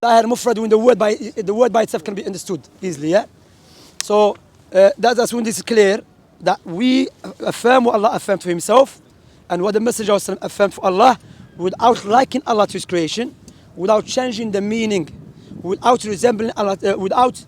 Zahir mufrad when the word by itself can be understood easily, yeah? So that's when this is clear, that we affirm what Allah affirmed to himself and what the Messenger affirmed for Allah without liking Allah to his creation, without changing the meaning, without resembling Allah, without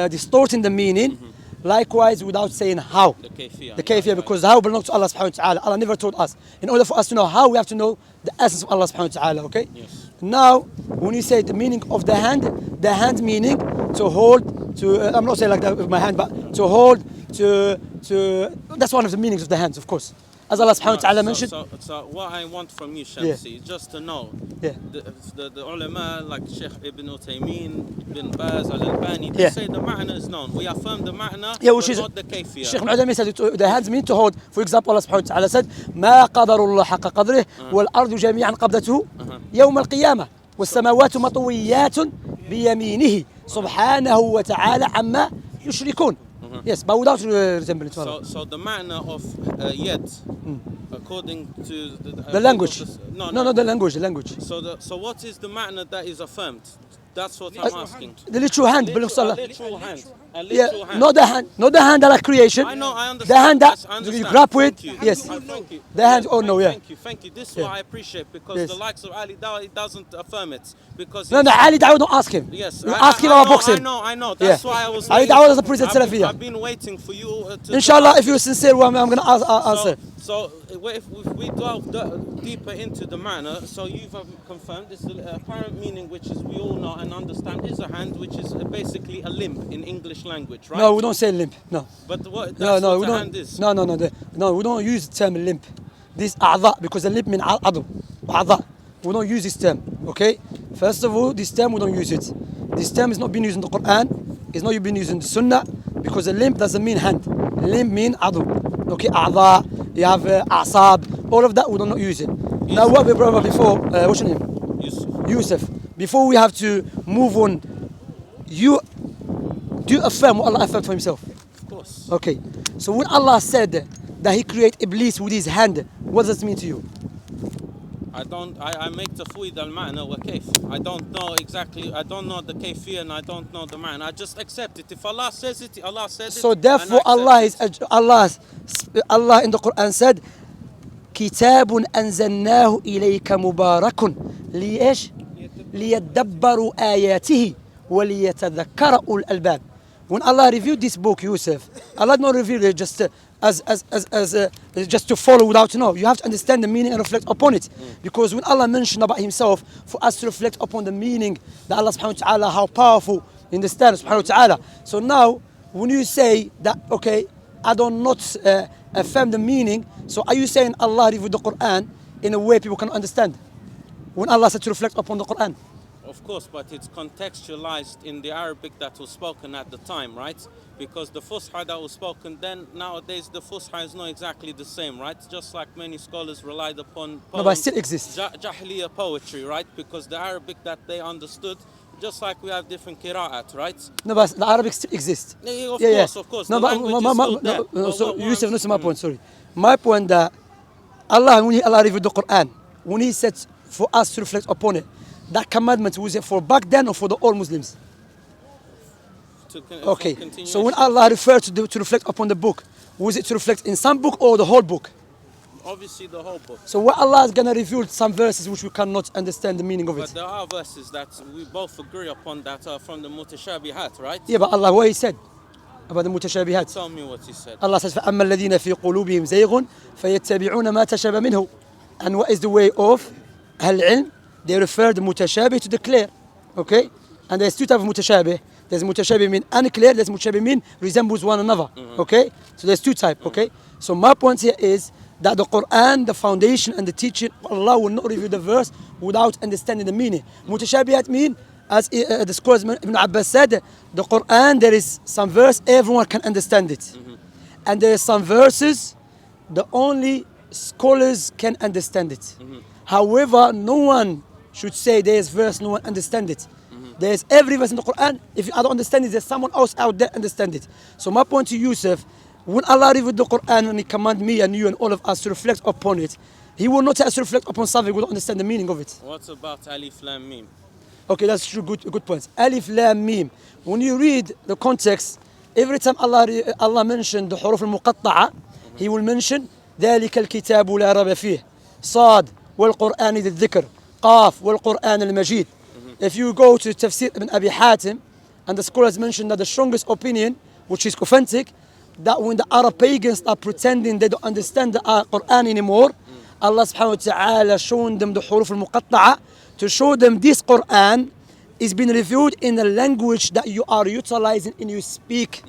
distorting the meaning. Likewise, without saying how. The kayfiyah, because how belongs to Allah subhanahu wa ta'ala. Allah never told us. In order for us to know how, we have to know the essence of Allah subhanahu wa ta'ala, okay? Yes. Now, when you say the meaning of the hand meaning to hold, to, I'm not saying like that with my hand, but to hold, that's one of the meanings of the hands, of course. As Allah subhanahu wa ta'ala mentioned. So what I want from you, Shamsi, is just to know the ulama like Sheikh Ibn Uthaymeen, Ibn Baz, Al-Albani, they say the ma'na is known. We affirm the ma'na, but not the kayfiyah. Sheikh Ibn said the hands mean to hold. For example, Allah subhanahu wa ta'ala said, ما قدر الله حق قدره والأرض جميعا قبضته يوم القيامة والسماوات مطويات بيمينه سبحانه وتعالى عما يشركون. Yes, but without resemblance. So the ma'na of yet, according to the language. No, the language. So what is the ma'na that is affirmed? That's what I'm asking. The literal hand belongs to Allah. Literal hand. Not the hand that creation. I know, I understand. The hand that you grab with. Yes. Thank you. The hand. Oh no, yeah. Thank you. This is what I appreciate, because the likes of Ali Dawah, it doesn't affirm it, because no, Ali Dawah, don't ask him. Yes. Ask him about boxing. I know. That's why I was. Ali Dawah is a president Salafiyah. I've been waiting for you to. Inshallah, if you're sincere, I'm going to answer. So if we delve deeper into the manner, so you've confirmed this apparent meaning, which is we all know and understand, is a hand, which is basically a limb in English language, right? No, we don't say limb. No. But what? That's what we a don't. Hand is. No, we don't use the term limb. This a'dha, because the limb means a'dhu. A'dha. We don't use this term. Okay. First of all, this term we don't use it. This term is not being used in the Quran. It's not being used in the Sunnah, because a limb doesn't mean hand. Limb means a'dhu. Okay, a'dha. You have a'sab. All of that we don't use it. Now what we brought up before, what's your name? Yusuf. Before we have to move on, do you affirm what Allah affirmed for himself? Of course. Okay. So when Allah said that he created Iblis with his hand, what does it mean to you? I make tafweed al-ma'na wa kayf. I don't know exactly, I don't know the kayfiyah and I don't know the ma'na. I just accept it. If Allah says it, Allah said it. So therefore Allah in the Quran said, كتاب أنزلناه إليك مبارك ليش؟ ليدبروا آياته وليتذكر أولو الألباب. When Allah revealed this book, Yusuf, Allah did not reveal it just just to follow without to know. You have to understand the meaning and reflect upon it. Because when Allah mentioned about himself, for us to reflect upon the meaning, that Allah subhanahu wa ta'ala, how powerful in the stand subhanahu wa ta'ala. So now, when you say that, okay, I do not affirm the meaning, so are you saying Allah revealed the Quran in a way people can understand? When Allah said to reflect upon the Quran. Of course, but it's contextualized in the Arabic that was spoken at the time, right? Because the Fusha that was spoken then, nowadays the Fusha is not exactly the same, right? Just like many scholars relied upon poems, no, but it still exists. Jahiliya poetry, right? Because the Arabic that they understood, just like we have different qira'at, right? No, but the Arabic still exists. Of course. No, so Yusuf, not my point, sorry. My point that Allah, when Allah revealed the Quran, when he said for us to reflect upon it, that commandment, was it for back then or for the all Muslims? Okay, so when Allah referred to reflect upon the book, was it to reflect in some book or the whole book? Obviously the whole book. So what Allah is going to reveal some verses which we cannot understand the meaning of it. But there are verses that we both agree upon that are from the mutashabihat, right? Yeah, but Allah, what he said about the mutashabihat? Tell me what he said. Allah says, فَأَمَّا الَّذِينَ فِي قُلُوبِهِمْ زَيْغٌ فَيَتَّبِعُونَ مَا تَشَابَهَ مِنْهُ. And what is the way of al-ilm? They refer the mutashabih to the clear. Okay? And there's two types of mutashabih. There's mutashabih mean unclear, there's mutashabih mean resembles one another. Okay? So there's two types. Okay? So my point here is that the Quran, the foundation and the teaching, Allah will not reveal the verse without understanding the meaning. Mutashabihat mean, as the scholars Ibn Abbas said, the Quran, there is some verse, everyone can understand it. And there are some verses, the only scholars can understand it. However, no one should say there's verse, no one understand it. There's every verse in the Quran. If I don't understand it, there's someone else out there understand it. So my point to Yusuf, when Allah revealed the Quran and He commanded me and you and all of us to reflect upon it, He will not tell us to reflect upon something we don't understand the meaning of it. What about Alif Lam Mim? Okay, that's true. Good points. Alif Lam Mim. When you read the context, every time Allah mentioned the huruf al-muqatta'a, He will mention ذلك الكتاب لا ريب فيه صاد والقرآن ذي الذكر قاف والقرآن المجيد. If you go to Tafsir ibn Abi Hatim, and the scholars mention that the strongest opinion, which is authentic, that when the Arab pagans are pretending they don't understand the Quran anymore, Allah subhanahu wa ta'ala showing them the huruf al-muqatta'a to show them this Quran is being reviewed in a language that you are utilizing and you speak.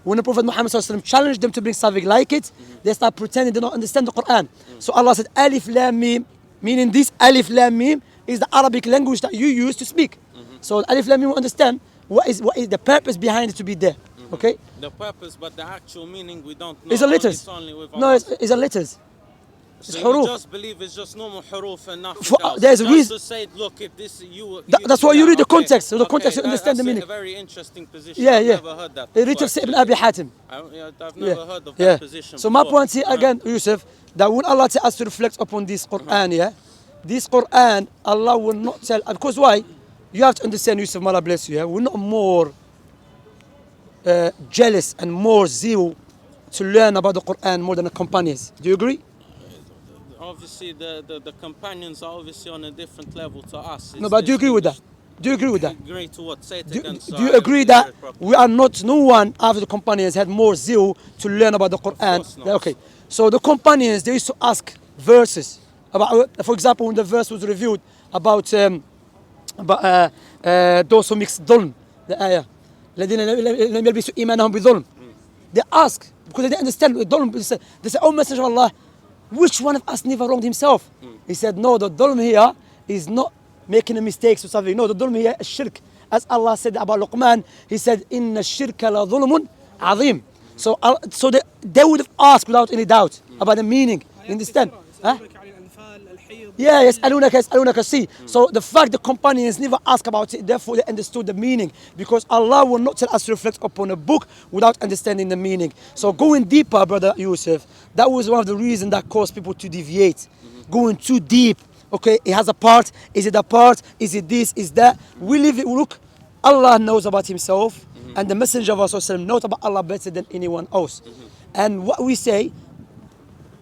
When the Prophet Muhammad challenged them to bring something like it, they start pretending they don't understand the Quran. So Allah said, Alif Lam Mim, meaning this Alif Lam Mim is the Arabic language that you use to speak. So Alif Lam Mim will understand what is the purpose behind it to be there. Okay? The purpose, but the actual meaning we don't know. It's a letters. No, it's a letters. It's so huruf. You just believe it's just normal huruf and nothing else. There's a reason. To say, look, if this That's why you read the context. So the context you understand the meaning. That's a very interesting position. Yeah, I've yeah. never heard that. Read Tafsir ibn Abi Hatim. I've never heard of that position. So my point here again, Yusuf, that when Allah tells us to reflect upon this Quran, this Quran, Allah will not tell, because why? You have to understand, Yusuf, may Allah bless you, we're not more jealous and more zeal to learn about the Quran more than the companions. Do you agree? Obviously, the companions are obviously on a different level to us. No, but do you agree with that? Do you agree with that? Agree to what? Say it Do, again. do you agree that we are not, no one after the companions had more zeal to learn about the Quran? Of course not. Okay, so the companions, they used to ask verses about, for example, when the verse was reviewed about those who mix dhulm, the ayah, الذين لم يلبسوا إيمانهم بظلم. They ask because they didn't understand dhulm. They say, "Oh Messenger of Allah, which one of us never wronged himself?" He said, "No, the dhulm here is not making a mistake or something. No, the dhulm here is shirk." As Allah said about Luqman, He said, "Inna shirka la dhulmun azim." So they would have asked without any doubt about the meaning. You understand? Huh? Yeah, يسألونك, see. So the fact the companions never asked about it, therefore they understood the meaning. Because Allah will not tell us to reflect upon a book without understanding the meaning. So going deeper, brother Yusuf, that was one of the reasons that caused people to deviate. Going too deep. Okay, it has a part. Is it a part? Is it this? Is that? We leave it. Look, Allah knows about Himself, and the Messenger of Allah knows about Allah better than anyone else. And what we say,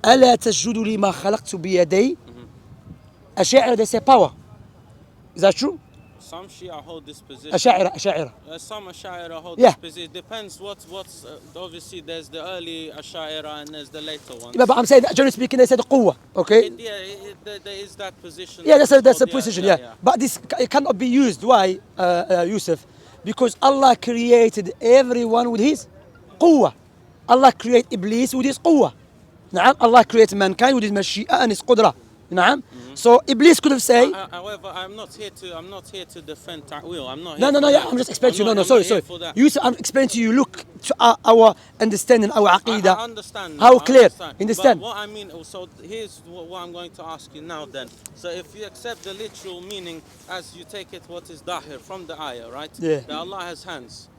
ألا تسجد لما خلقت بيدي. Ash'ira, they say power. Is that true? Some Shia hold this position. Ash'ira. Some Ash'ira hold this position. It depends what's obviously there's the early Ash'ira and there's the later ones. Yeah, but I'm saying that generally speaking they say the quwwah, okay? There is that position. Yeah, that's a position, yeah. But this it cannot be used. Why, Yusuf? Because Allah created everyone with His quwwah. Allah created Iblis with his quwwah. نعم. Allah created mankind with His mashi'ah and His qudra. نعم. So Iblis could have said. However, I'm not here to defend ta'wil. I'm not. No. Yeah, I'm just explaining to you. No. Sorry. Yusuf, I'm explaining to you. Look to our understanding, our aqidah. I understand. How clear? Understand? But what I mean. So here's what I'm going to ask you now. Then, so if you accept the literal meaning as you take it, what is dahir from the ayah, right? Yeah. That Allah has hands.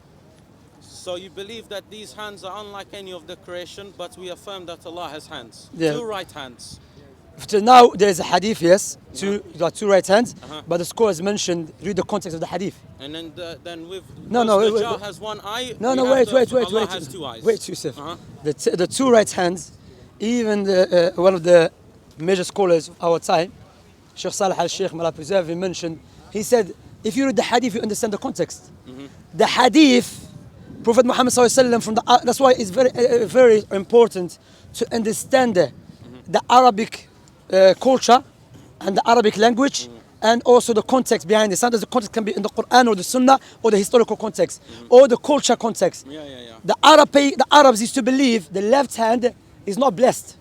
So you believe that these hands are unlike any of the creation, but we affirm that Allah has hands. Yeah. Two right hands. Till now, there's a hadith, yes, two right hands, but the scholars mentioned, read the context of the hadith. And then with wait, has one eye. Wait. Allah has two eyes. Wait, Yusuf. The two right hands, even one of the major scholars of our time, Sheikh Salih al-Sheikh, may Allah preserve him, mentioned, he said, if you read the hadith, you understand the context. The hadith, Prophet Muhammad from the, that's why it's very important to understand the Arabic culture and the Arabic language and also the context behind it. Sometimes the context can be in the Quran or the Sunnah or the historical context or the culture context. The Arabs used to believe the left hand is not blessed.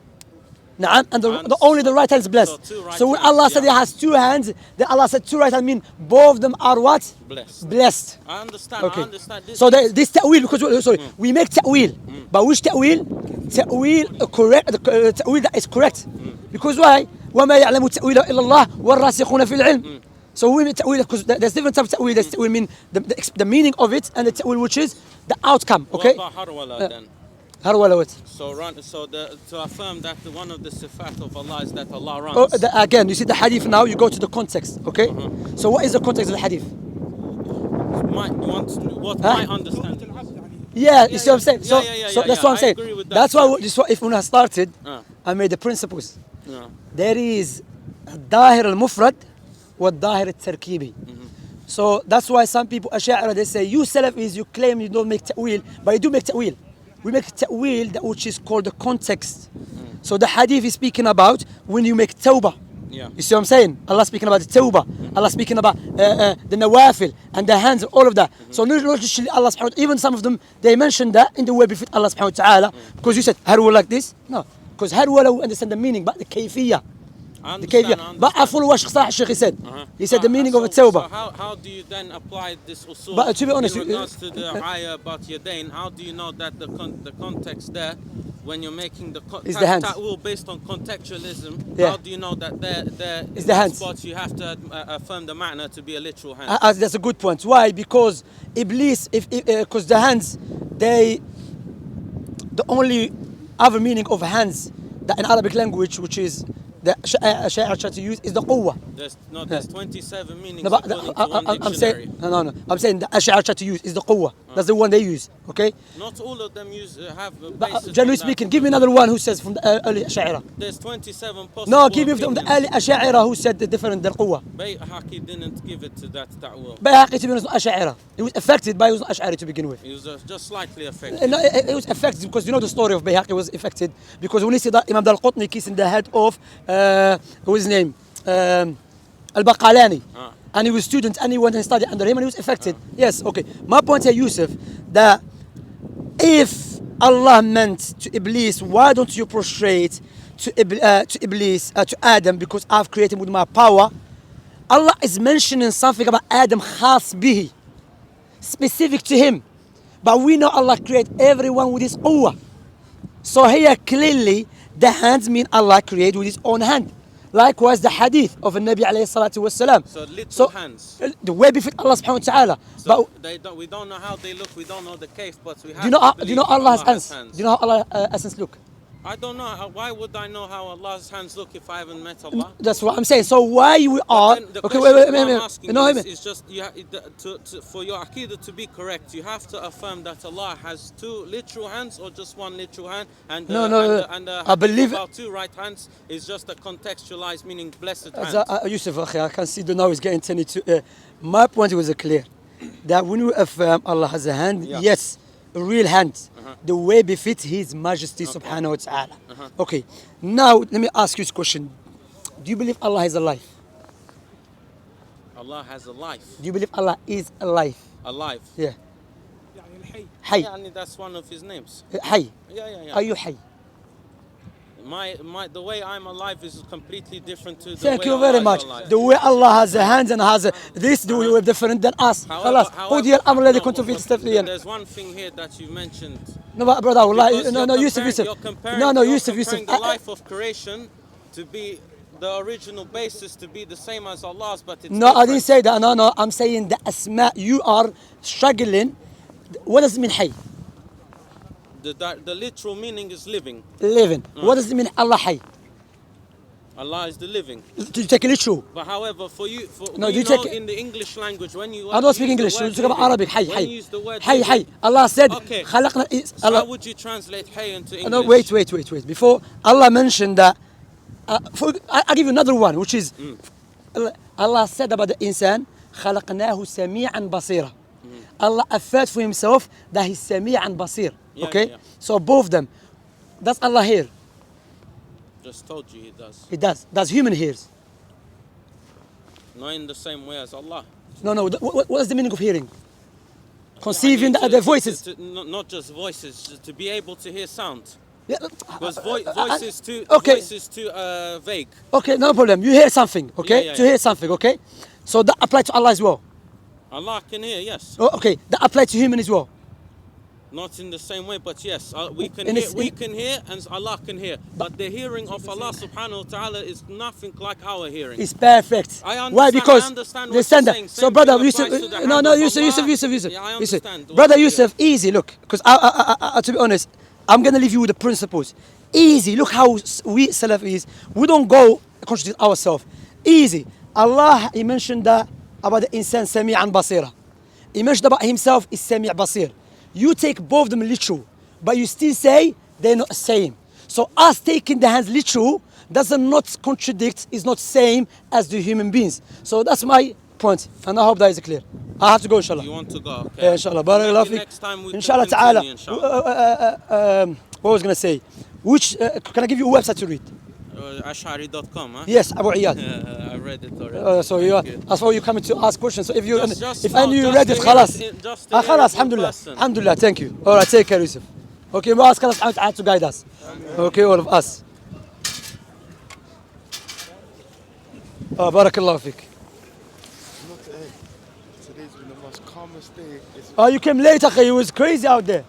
And only the right hand is blessed. So when Allah said He has two hands, then Allah said two right hands mean both of them are what? Blessed. I understand. Okay. I understand. So this ta'wil, because we make ta'wil, but which ta'wil? Ta'wil correct. Ta'wil that is correct. Because why? وَمَا يَعْلَمُ التَّأْوِيلَ إِلَّا اللَّهُ وَالرَّاسِخُونَ فِي الْعِلْمِ. So we make ta'wil because there's different types of ta'wil. There's ta'wil mean the meaning of it, and the ta'wil which is the outcome. Okay. What about harwala then? Harwala what? So to affirm that one of the sifat of Allah is that Allah runs. Again, you see the hadith now. You go to the context. Okay. So what is the context of the hadith? what Huh? my understanding is. Yeah, you see what I'm saying? So, so that's what I'm I saying. agree with that. That's why this what if when I started, I made the principles. There is الظاهر المفرد والظاهر التركيبي. So that's why some people Ash'ari they say you Salafis you claim you don't make ta'wil, but you do make ta'wil. We make ta'wil that which is called the context. So the hadith is speaking about when you make tawbah. Yeah. You see what I'm saying? Allah speaking about the tawbah. Allah speaking about the nawafil and the hands and all of that. So not literally Allah subhanahu wa ta'ala, even some of them they mentioned that in the way befit Allah subhanahu wa ta'ala because you said harwa like this. No, because harwa we understand the meaning but the kayfiyah. The kayfiyah. But I follow what Sheikh said. He said the meaning of a tawbah. So how do you then apply this usul But to be honest, in regards to the ayah about yadayn? How do you know that the context there, when you're making the Is the hands. ta'wil based on contextualism, Yeah. how do you know that there It's the hands. spots you have to affirm the ma'na to be a literal hand? That's a good point. Why? Because Iblis, because the hands, the only other meaning of hands that in Arabic language, which is the Ash'ari try to use, is the quwwah. There's 27 meanings No, but according to one I'm dictionary. saying no. I'm saying the Ash'ari try to use is the quwwah. That's the one they use. Okay. Not all of them have a But basis generally on that. speaking, give me another one who says from the early Ash'ari. There's 27 possible No, give me from the opinions. early Ash'ari who said the different the quwwah. Bayhaqi didn't give it to that ta'wil. Bayhaqi to be honest, Ash'ari. It was affected by was Ash'ari to begin with. He was just slightly affected. No, it was affected because you know the story of Bayhaqi was affected because when he said that Imam al-Qutni kissing the head of what's his name al-Baqalani and he was student and he went and studied under him and he was affected. Yes, okay. My point here, Yusuf, that if Allah meant to Iblis, why don't you prostrate to Iblis, to Adam, because I've created him with my power? Allah is mentioning something about Adam khas bihi, specific to him. But we know Allah created everyone with his quwwah. So here clearly the hands mean Allah created with his own hand. Likewise the hadith of the Nabi alayhi salatu wasalam. So little hands. The way befit Allah subhanahu wa ta'ala. So But we don't know how they look, we don't know the case, but we have do you know to believe Allah's Allah has hands? Do you know how Allah's essence look? I don't know. Why would I know how Allah's hands look if I haven't met Allah? That's what I'm saying. So why we are Then the okay? question I'm asking No, is just for your aqidah to be correct, you have to affirm that Allah has two literal hands or just one literal hand, and I believe about two right hands is just a contextualized meaning blessed hand. Yusuf, I can see the now is getting turned to. My point was clear that when we affirm Allah has a hand, yes, a real hand, the way befits His Majesty Subhanahu wa Taala. Okay, now let me ask you this question: do you believe Allah is alive? Allah has a life. Do you believe Allah is alive? Alive. Yeah. حي. Yani that's one of His names. حي. Yeah. Are you حي? The way I'm alive is completely different to the Thank way you Allah very is much. alive. The way Allah has a hands and has this, the way we're different than us. خلاص. قضي الأمر الذي كنتم فيه تستفتون. There's one thing here that you mentioned. No, but brother, والله, Because no, Yusuf. you're comparing Yusuf. the life of creation to be the original basis to be the same as Allah's, but it's No, I didn't different. say that. No, I'm saying the asma. You are struggling. What does it mean حي? The literal meaning is living. Living. What does it mean Allah حي? Allah is the living. Do you take it literal? But however, No, we you know take- in the English language when you I don't speak use the English. word You talk about living, Arabic. حي when you حي. use the word حي living, حي. Allah said Okay. خلقنا. So Allah. how would you translate hay into English? No, wait. Before Allah mentioned that, I'll give you another one, which is Allah said about the insan, خلقناه سميعا بصيرا. Allah affirmed for Himself that He's سميعا بصير. Yeah, Okay, yeah. so both them. That's Allah here. Just told you He does. It does. That's human hears. Not in the same way as Allah. No. What is the meaning of hearing? Conceiving the voices. Not just voices, to be able to hear sound. Yeah, Because voice is too okay. voice is too vague. Okay, no problem. You hear something, okay? Yeah. To hear something, okay? So that applies to Allah as well. Allah can hear, yes. Oh, okay, that applies to human as well. Not in the same way, but yes, we can In hear. this- We can hear, and Allah can hear. But the hearing of Allah Subhanahu wa Taala is nothing like our hearing. It's perfect. I understand- Why? Because I understand what the standard. you're saying. So, Same brother, thing Yusuf. applies to the No, hand no, of Yusuf. Allah. Yusuf. Yeah, I Yusuf. understand. Brother What- Yusuf, easy. Look, because to be honest, I'm gonna leave you with the principles. Easy. Look how we Salafis, we don't go contradict ourselves. Easy. Allah, He mentioned that about the insan sami'an basira. He mentioned about himself is Sami' Basir. You take both of them literal, but you still say they're not the same. So us taking the hands literal does not contradict, is not same as the human beings. So that's my point, and I hope that is clear. I have to go, inshallah. You want to go? Okay. Yeah, inshallah. Barakallah Maybe fiqh. next time we Inshallah can ta'ala. continue, inshallah. What was I going to say? Which, can I give you a website to read? Ashari.com, huh? Yes, Abu Iyad. I read it already. So you are, as far you coming to ask questions. So if you, if I knew you just read it, to خلاص. hear it, just to hear خلاص, it in alhamdulillah. person. Alhamdulillah, thank you. All right, take care, Yusuf. Okay, we ask Allah subhanahu wa ta'ala to guide us. Okay, all of us. Barakallahu fiqh. Not today. Today's been the most calmest day. Oh, you came late, akhi. It was crazy out there.